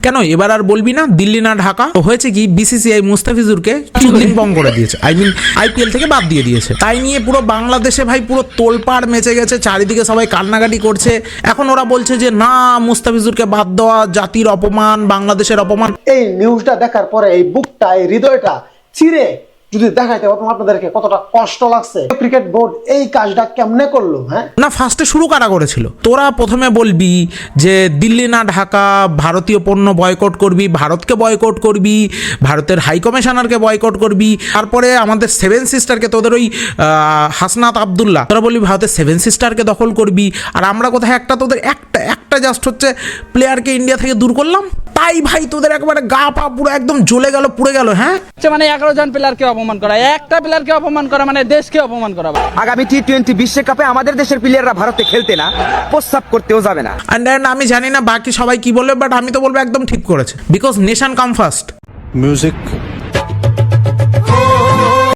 কেন এবার আর বলবি না দিল্লি না ঢাকা? হয়েছে কি, বিসিসিআই মুস্তাফিজুরকে চুক্তিং বং করে দিয়েছে, আইপিএল থেকে বাদ দিয়ে দিয়েছে। তাই নিয়ে পুরো বাংলাদেশে ভাই পুরো তোলপাড় মেচে গেছে, চারিদিকে সবাই কান্নাকাটি করছে। এখন ওরা বলছে যে না, মুস্তাফিজুরকে বাদ দেওয়া জাতির অপমান, বাংলাদেশের অপমান। এই নিউজটা দেখার পরে এই বুকটা, এই হৃদয়টা চিরে যদি দেখাইতে পারতাম আপনাদেরকে কতটা কষ্ট লাগছে, ক্রিকেট বোর্ড এই কাজটা কেমনে করলো? হ্যাঁ না, ফার্স্টে শুরু কারা করেছিল? তোরা প্রথমে বলবি যে দিল্লি না ঢাকা, ভারতীয় পণ্য বয়কট করবি, ভারতকে বয়কট করবি, ভারতের হাই কমিশনারকে বয়কট করবি, তারপরে আমাদের সেভেন সিস্টারকে, তোদের ওই হাসনাত আবদুল্লাহ, তোরা বলবি ভারতের সেভেন সিস্টারকে দখল করবি। আর আমরা কোথায় একটা তোদের একটা জাস্ট হচ্ছে প্লেয়ারকে ইন্ডিয়া থেকে দূর করলাম, তাই ভাই তোদের একবারে গা পা পুরো একদম জ্বলে গেল, পুড়ে গেল। হ্যাঁ, মানে 11 জন প্লেয়ারকে অপমান করা, একটা প্লেয়ারকে অপমান করা মানে দেশকে অপমান করা। আগামী টি-20 বিশ্বকাপে আমাদের দেশের প্লেয়াররা ভারতে খেলতে না, প্রস্তাব করতেও যাবে না। এন্ড আমি জানি না বাকি সবাই কি বলবে, বাট আমি তো বলবো একদম ঠিক করেছে, because nation come first. Music